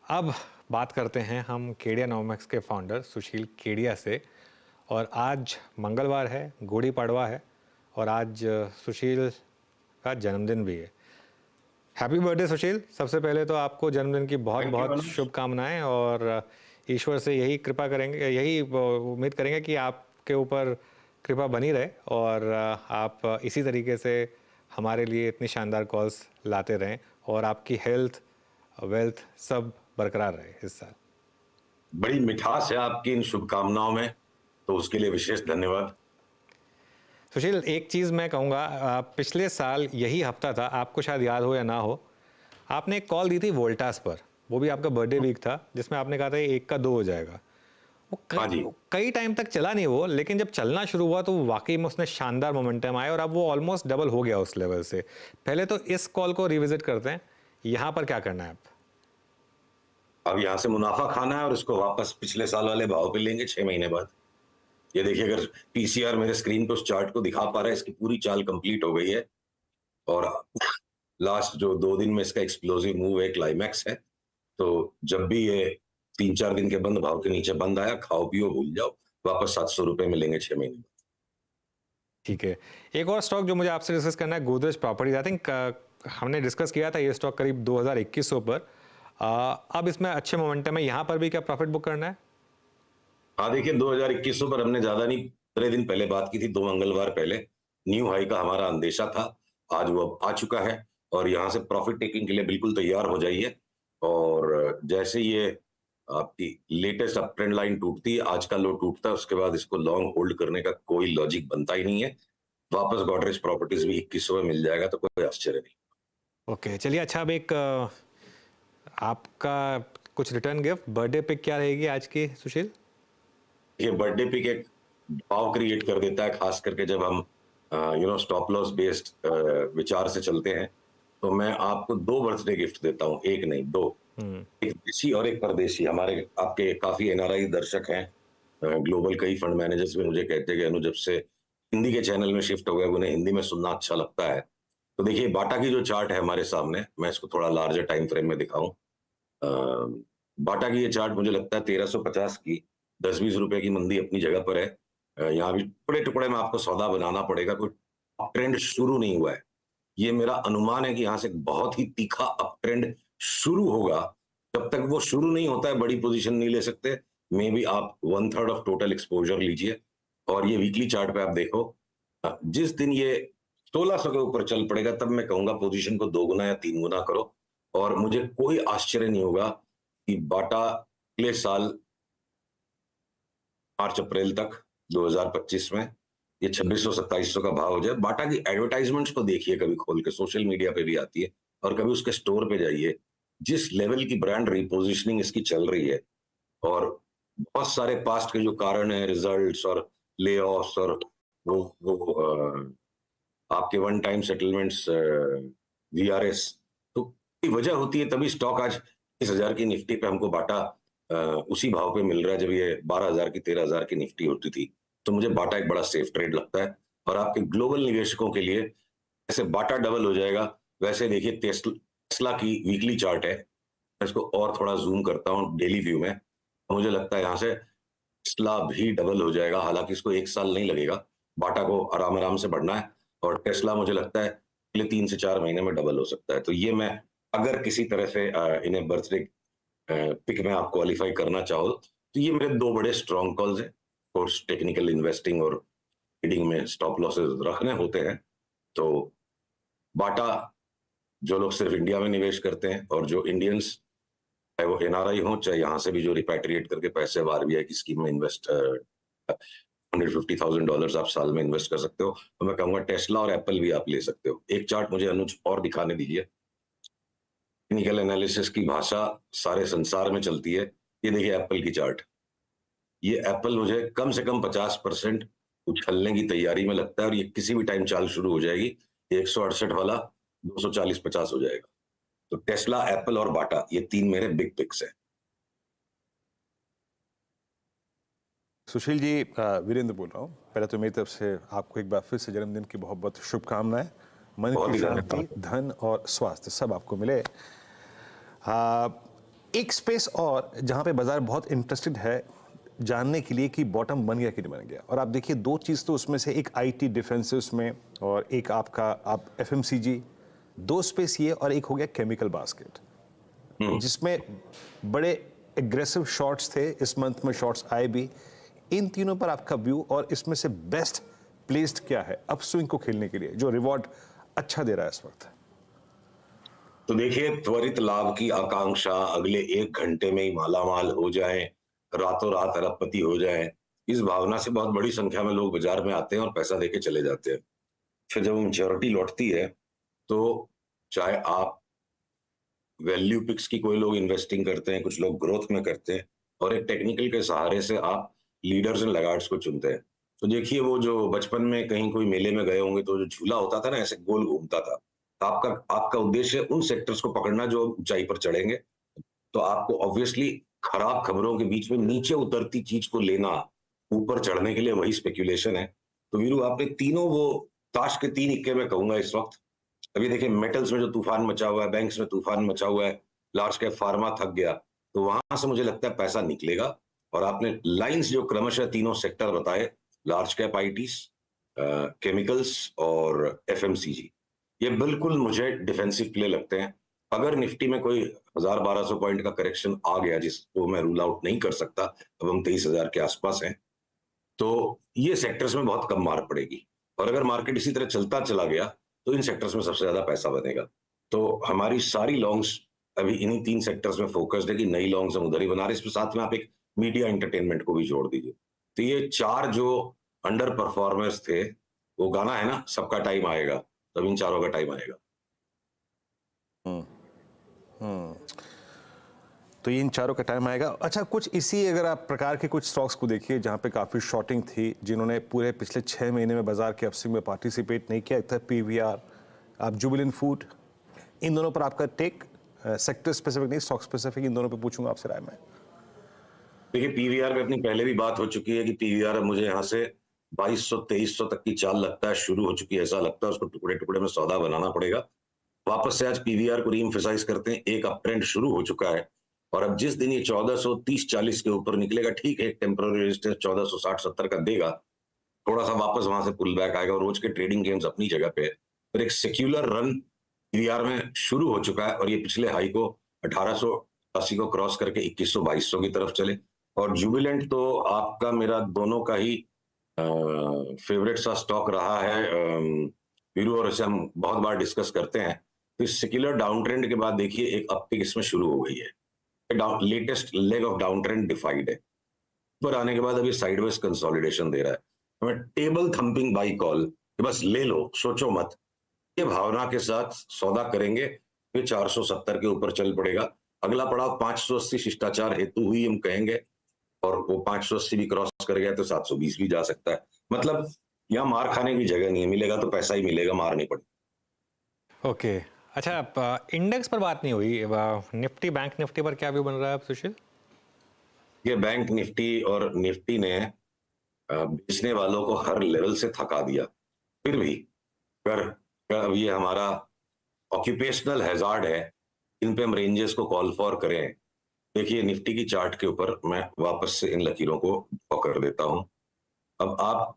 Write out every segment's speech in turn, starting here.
अब बात करते हैं हम केडिया नोवेमेक्स के फाउंडर सुशील केडिया से। और आज मंगलवार है, गुड़ी पड़वा है और आज सुशील का जन्मदिन भी है। हैप्पी बर्थडे सुशील। सबसे पहले तो आपको जन्मदिन की बहुत थैंक यू बहुत अनुज। शुभकामनाएं और ईश्वर से यही कृपा करेंगे, यही उम्मीद करेंगे कि आपके ऊपर कृपा बनी रहे और आप इसी तरीके से हमारे लिए इतनी शानदार कॉल्स लाते रहें और आपकी हेल्थ वेल्थ सब बरकरार रहे इस साल। बड़ी मिठास है आपकी इन शुभकामनाओं में, तो उसके लिए विशेष धन्यवाद। सुशील, एक चीज़ मैं कहूँगा, पिछले साल यही हफ्ता था, आपको शायद याद हो या ना हो, आपने एक कॉल दी थी वोल्टास पर। वो भी आपका बर्थडे वीक था, जिसमें आपने कहा था एक का दो हो जाएगा। वो हाँ कई जी। कई टाइम तक चला नहीं वो, लेकिन जब चलना शुरू हुआ तो वाकई में उसने शानदार मोमेंटम आया और अब वो ऑलमोस्ट डबल हो गया उस लेवल से। पहले तो इस कॉल को रिविजिट करते हैं, यहाँ पर क्या करना है आप? अब यहाँ से मुनाफा खाना है और इसको वापस पिछले साल वाले भाव पे लेंगे 6 महीने बाद। ये देखिए, अगर पीसीआर मेरे स्क्रीन पे उस चार्ट को दिखा पा रहा है, इसकी पूरी चाल कंप्लीट हो गई है और लास्ट जो 2 दिन में इसका एक्सप्लोसिव मूव है, क्लाइमैक्स है। तो जब भी ये 3-4 दिन के बंद भाव के नीचे बंद आया, खाओ पियो भूल जाओ, वापस 700 रुपए मिलेंगे 6 महीने में। ठीक है। एक और स्टॉक जो मुझे आपसे डिस्कस करना है, गोदरेज प्रॉपर्टीज। आई थिंक हमने डिस्कस किया था ये स्टॉक करीब 2100 पर। अब इसमें अच्छे मोमेंटम है, यहाँ पर भी क्या प्रॉफिट बुक करना है? हाँ देखिए, 2100 पर हमने ज्यादा नहीं 15 दिन पहले बात की थी, 2 मंगलवार पहले न्यू हाई का हमारा अंदेशा था। आज वो अब आ चुका है और यहाँ से प्रॉफिट टेकिंग के लिए बिल्कुल तैयार हो जाइए। और जैसे ये आपकी लेटेस्ट अप ट्रेंड लाइन टूटती है, आज का लो टूटता है, उसके बाद इसको लॉन्ग होल्ड करने का कोई लॉजिक बनता ही नहीं है। वापस गोदरेज प्रॉपर्टीज भी 2100 में मिल जाएगा, तो कोई आश्चर्य नहीं। ओके, चलिए। अच्छा, अब एक आपका कुछ रिटर्न गिफ्ट, बर्थडे पिक क्या रहेगी आज की सुशील? ये बर्थडे पिक एक भाव क्रिएट कर देता है, खास करके जब हम स्टॉप लॉस बेस्ड विचार से चलते हैं। तो मैं आपको 2 बर्थडे गिफ्ट देता हूँ, एक नहीं, 2। एक देशी और एक परदेशी। हमारे आपके काफी एनआरआई दर्शक हैं, ग्लोबल कई फंड मैनेजर्स भी मुझे कहते हैं कि अनु, जब से हिंदी के चैनल में शिफ्ट हो गया, उन्हें हिंदी में सुनना अच्छा लगता है। तो देखिए, बाटा की जो चार्ट है हमारे सामने, मैं इसको थोड़ा लार्जर टाइम फ्रेम में दिखाऊं। बाटा की ये चार्ट मुझे लगता है 1350 की 10-20 रुपए की मंदी अपनी जगह पर है। यहाँ भी टुकड़े टुकड़े में आपको सौदा बनाना पड़ेगा, कोई अप ट्रेंड शुरू नहीं हुआ है। ये मेरा अनुमान है कि यहाँ से एक बहुत ही तीखा अप ट्रेंड शुरू होगा। जब तक वो शुरू नहीं होता है, बड़ी पोजीशन नहीं ले सकते। मे बी आप 1/3 ऑफ टोटल एक्सपोजर लीजिए और ये वीकली चार्ट पे आप देखो, जिस दिन ये 1600 के ऊपर चल पड़ेगा, तब मैं कहूंगा पोजीशन को 2 गुना या 3 गुना करो। और मुझे कोई आश्चर्य नहीं होगा कि बाटा अगले साल मार्च अप्रैल तक 2025 में ये 2600-2700 का भाव हो जाए। बाटा की एडवर्टाइजमेंट्स को देखिए, कभी खोल के, सोशल मीडिया पे भी आती है, और कभी उसके स्टोर पे जाइए। जिस लेवल की ब्रांड रिपोजिशनिंग इसकी चल रही है, और बहुत सारे पास्ट के जो कारण है, रिजल्ट्स और ले ऑफ्स और वो आपके वन टाइम सेटलमेंट्स, वीआरएस, तो की वजह होती है, तभी स्टॉक आज 20,000 की निफ्टी पे हमको बाटा उसी भाव पे मिल रहा है जब ये 12,000 की 13,000 की निफ्टी होती थी। तो मुझे बाटा एक बड़ा सेफ ट्रेड लगता है। और आपके ग्लोबल निवेशकों के लिए ऐसे बाटा डबल हो जाएगा, वैसे देखिए टेस्ला की वीकली चार्ट है। मैं इसको और थोड़ा जूम करता हूँ डेली व्यू में, मुझे लगता है यहाँ से टेस्ला भी डबल हो जाएगा। हालांकि इसको 1 साल नहीं लगेगा, बाटा को आराम आराम से बढ़ना है, और टेस्ला मुझे लगता है अगले 3 से 4 महीने में डबल हो सकता है। तो ये मैं, अगर किसी तरह से इन्हें बर्थडे पिक में आप क्वालिफाई करना चाहो, तो ये मेरे 2 बड़े स्ट्रॉन्ग कॉल्स हैं। कोर्स टेक्निकल इन्वेस्टिंग और ट्रेडिंग में स्टॉप लॉसेस रखने होते हैं। तो बाटा, जो लोग सिर्फ इंडिया में निवेश करते हैं और जो इंडियंस, चाहे वो एनआरआई हो, चाहे यहाँ से भी जो रिपैट्रिएट करके पैसे अब आरबीआई की स्कीम में इन्वेस्ट, $150,000 आप साल में इन्वेस्ट कर सकते हो। तो मैं कहूंगा टेस्ला और एप्पल भी आप ले सकते हो। एक चार्ट मुझे अनुज और दिखाने दीजिए। टेक्निकल एनालिसिस की भाषा सारे संसार में चलती है। ये देखिए एप्पल की चार्ट। ये एप्पल मुझे कम से कम 50% उछलने की तैयारी में लगता है, और ये किसी भी टाइम चाल शुरू हो जाएगी। 168 वाला 240-50 हो जाएगा। तो टेस्ला, एप्पल और बाटा, ये 3 मेरे बिग पिक्स हैं। सुशील जी, वीरेंद्र बोल रहा हूँ। पहले तो मेरी तरफ से आपको एक बार फिर से जन्मदिन की बहुत बहुत शुभकामनाएं। मन बहुत की ही शांति, धन्यवाद। धन और स्वास्थ्य सब आपको मिले। आ, एक स्पेस और जहां पे बाजार बहुत इंटरेस्टेड है जानने के लिए कि बॉटम बन गया कि नहीं बन गया, और आप देखिए दो चीज़ तो उसमें से एक आईटी डिफेंसेस में और एक आपका आप एफएमसीजी, दो स्पेस ये और एक हो गया केमिकल बास्केट, जिसमें बड़े एग्रेसिव शॉट्स थे इस मंथ में, शॉट्स आए भी। इन तीनों पर आपका व्यू, और इसमें से बेस्ट प्लेस्ड क्या है अपस्विंग को खेलने के लिए जो रिवॉर्ड अच्छा दे रहा है इस वक्त? तो देखिए, त्वरित लाभ की आकांक्षा, अगले 1 घंटे में ही मालामाल हो जाए, रातों रात अरबपति हो जाए, इस भावना से बहुत बड़ी संख्या में लोग बाजार में आते हैं और पैसा देके चले जाते हैं। फिर जब मैच्योरिटी लौटती है तो चाहे आप वैल्यू पिक्स की, कोई लोग इन्वेस्टिंग करते हैं, कुछ लोग ग्रोथ में करते हैं, और एक टेक्निकल के सहारे से आप लीडर्स एंड लैगार्ड्स को चुनते हैं। तो देखिए, वो जो बचपन में कहीं कोई मेले में गए होंगे तो जो झूला होता था ना, ऐसे गोल घूमता था, तो आपका आपका उद्देश्य उन सेक्टर्स को पकड़ना जो ऊंचाई पर चढ़ेंगे। तो आपको ऑब्वियसली खराब खबरों के बीच में नीचे उतरती चीज को लेना, ऊपर चढ़ने के लिए वही स्पेक्यूलेशन है। तो वीरू, आपने तीनों वो ताश के 3 इक्के में कहूंगा इस वक्त। अभी देखिए, मेटल्स में जो तूफान मचा हुआ है, बैंक्स में तूफान मचा हुआ है, लार्ज कैप फार्मा थक गया, तो वहां से मुझे लगता है पैसा निकलेगा। और आपने लाइंस जो क्रमशः तीनों सेक्टर बताए, लार्ज कैप आईटीज, केमिकल्स और एफएमसीजी, ये बिल्कुल मुझे डिफेंसिव प्ले लगते हैं। अगर निफ्टी में कोई 1000-1200 पॉइंट का करेक्शन आ गया, जिसको मैं रूल आउट नहीं कर सकता, अब हम 23,000 के आसपास हैं, तो ये सेक्टर्स में बहुत कम मार पड़ेगी। और अगर मार्केट इसी तरह चलता चला गया तो इन सेक्टर्स में सबसे ज्यादा पैसा बनेगा। तो हमारी सारी लॉन्ग्स अभी इन्हीं 3 सेक्टर्स में फोकस्ड है कि नई लॉन्ग्स हम उधर ही बना रहे हैं। इसमें साथ में आप एक मीडिया एंटरटेनमेंट को भी जोड़ दीजिए। तो ये 4 जो अंडर परफॉर्मर्स थे, वो गाना है ना, सबका टाइम आएगा, तब इन चारों का टाइम आएगा। तो इन चारों का टाइम आएगा। अच्छा, कुछ इसी अगर आप प्रकार के कुछ स्टॉक्स को देखिए जहां पे काफ़ी शॉर्टिंग थी, जिन्होंने पूरे पिछले 6 महीने में बाजार के अपस्विंग में पार्टिसिपेट नहीं किया, था पीवीआर, आप जुबिलेंट फूड, इन दोनों पर आपका टेक, सेक्टर स्पेसिफिक नहीं, स्टॉक स्पेसिफिक, इन दोनों पे पूछूंगा आपसे राय में। देखिए, पीवीआर पे अपनी पहले भी बात हो चुकी है कि पीवीआर मुझे यहाँ से 2200-2300 तक की चाल लगता है शुरू हो चुकी है। ऐसा लगता है उसको टुकड़े टुकड़े में सौदा बनाना पड़ेगा। वापस से आज पीवीआर को रीएम्फसाइज करते हैं, एक अप ट्रेंड शुरू हो चुका है। और अब जिस दिन ये 1430-40 के ऊपर निकलेगा, ठीक है, टेम्पररी रेजिस्टेंस 1460-70 का देगा, थोड़ा सा वापस वहां से पुल बैक आएगा। और रोज के ट्रेडिंग गेम्स अपनी जगह पे है, पर एक सेक्युलर रन पीवीआर में शुरू हो चुका है। और ये पिछले हाई को 1880 को क्रॉस करके 2100-2200 की तरफ चले। और जुबिलेंट तो आपका मेरा दोनों का ही फेवरेट सा स्टॉक रहा है वीरू, और इसे हम बहुत बार डिस्कस करते हैं। तो इस सेक्युलर डाउन ट्रेंड के बाद देखिए एक अपटिक इसमें शुरू हो गई है। Latest leg of down trend defied है, पर आने के बाद अभी साइडवेज कंसोलिडेशन दे रहा है। हमें टेबल थंपिंग बाई कॉल, बस ले लो, सोचो मत, ये भावना के साथ सौदा करेंगे। फिर 470 के ऊपर चल पड़ेगा। अगला पड़ाव 580 शिष्टाचार हेतु हुई हम कहेंगे, और वो 580 भी क्रॉस कर गया तो 720 भी जा सकता है। मतलब यहाँ मार खाने की जगह नहीं है, मिलेगा तो पैसा ही मिलेगा, मार नहीं पड़ेगी। ओके, अच्छा, इंडेक्स पर बात नहीं हुई, निफ्टी, बैंक निफ्टी पर क्या व्यू बन रहा है अब सुशील? ये बैंक निफ्टी और निफ्टी ने बेचने वालों को हर लेवल से थका दिया। फिर भी अब ये हमारा ऑक्यूपेशनल हैजार्ड है, इन पे हम रेंजेस को कॉल फॉर करें। देखिए, निफ्टी की चार्ट के ऊपर मैं वापस से इन लकीरों को ड्रॉ कर देता हूं। अब आप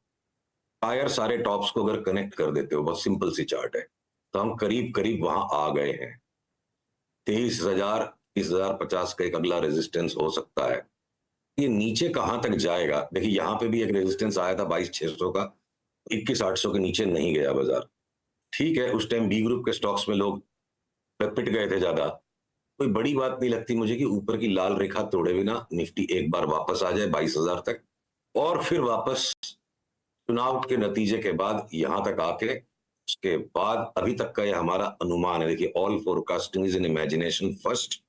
टायर सारे टॉप्स को अगर कनेक्ट कर देते हो, बहुत सिंपल सी चार्ट है, तो हम करीब करीब वहां आ गए हैं। 23,000, 30,050 का एक अगला रेजिस्टेंस हो सकता है। ये नीचे कहां तक जाएगा? देखिए, यहां पे भी एक रेजिस्टेंस आया था 22,600 का, 21,800 के नीचे नहीं गया बाजार। ठीक है, उस टाइम बी ग्रुप के स्टॉक्स में लोग पिट गए थे ज्यादा, कोई बड़ी बात नहीं लगती मुझे कि ऊपर की लाल रेखा तोड़े बिना निफ्टी एक बार वापस आ जाए 22,000 तक, और फिर वापस चुनाव के नतीजे के बाद यहां तक आके, उसके बाद अभी तक का ये हमारा अनुमान है। देखिए, all forecasting is an imagination first,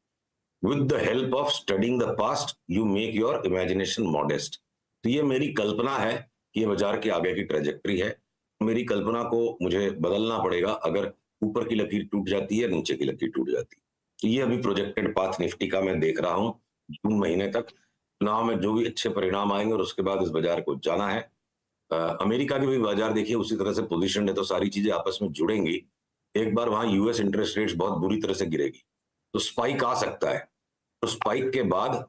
with the help of studying the past you make your imagination modest. तो ये मेरी कल्पना है कि ये बाजार के आगे की ट्रेजेक्ट्री है। मेरी कल्पना को मुझे बदलना पड़ेगा अगर ऊपर की लकीर टूट जाती है, नीचे की लकीर टूट जाती है। तो ये अभी प्रोजेक्टेड पाथ निफ्टी का मैं देख रहा हूं जून महीने तक। चुनाव में जो भी अच्छे परिणाम आएंगे और उसके बाद इस बाजार को जाना है। अमेरिका के भी बाजार देखिए उसी तरह से पोजीशन है, तो सारी चीजें आपस में जुड़ेंगी। एक बार वहां यूएस इंटरेस्ट रेट्स बहुत बुरी तरह से गिरेगी तो स्पाइक आ सकता है, तो स्पाइक के बाद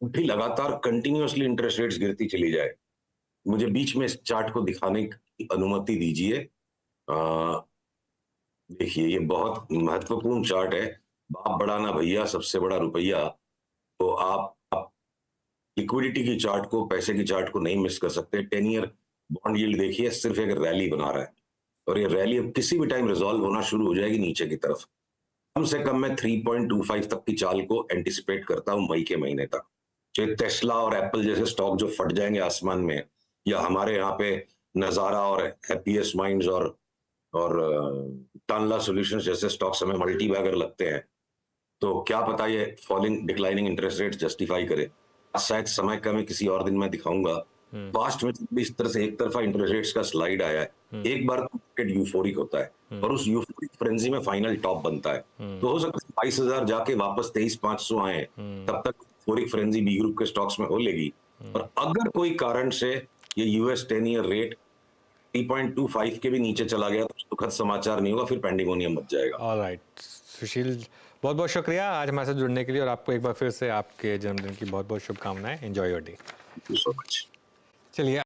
भी लगातार कंटिन्यूअसली इंटरेस्ट रेट्स गिरती चली जाए, मुझे बीच में इस चार्ट को दिखाने की अनुमति दीजिए। देखिए ये बहुत महत्वपूर्ण चार्ट है। बाप बड़ा ना भैया, सबसे बड़ा रुपया। तो आप लिक्विडिटी की चार्ट को, पैसे की चार्ट को नहीं मिस कर सकते। 10 ईयर बॉन्ड यील्ड देखिए, सिर्फ एक रैली बना रहा है और ये रैली अब किसी भी टाइम रिजॉल्व होना शुरू हो जाएगी नीचे की तरफ। कम से कम मैं 3.25 तक की चाल को एंटिसिपेट करता हूं मई के महीने तक। चाहे टेस्ला और एप्पल जैसे स्टॉक जो फट जाएंगे आसमान में, या हमारे यहाँ पे नजारा और हैप्पीएस्ट माइंड्स और टानला सॉल्यूशंस जैसे स्टॉक्स हमें मल्टी बैगर लगते हैं, तो क्या पता ये falling declining interest rate justify करे। शायद समय का मैं किसी और दिन में दिखाऊंगा। पास्ट में भी इस तरह से एक तरफा इंटरेस्ट रेट्स का स्लाइड आया है। एक बार मार्केट यूफोरिक होता है और उस यूफोरिक फ्रेंजी में फाइनल टॉप बनता है, तो हो सकता है 22,000 जाके वापस 23,500 आए, तब तक यूफोरिक फ्रेंजी बी ग्रुप के स्टॉक्स में हो लेगी। और अगर कोई कारण से ये यूएस 10 ईयर रेट 3.25 के भी नीचे चला गया तो सुखद समाचार नहीं होगा, फिर पेंडिमोनियम मच जाएगा। ऑलराइट सुशील, बहुत बहुत शुक्रिया आज हमारे साथ जुड़ने के लिए, और आपको एक बार फिर से आपके जन्मदिन की बहुत बहुत शुभकामनाएं। Enjoy your day. Thank you so much. चलिए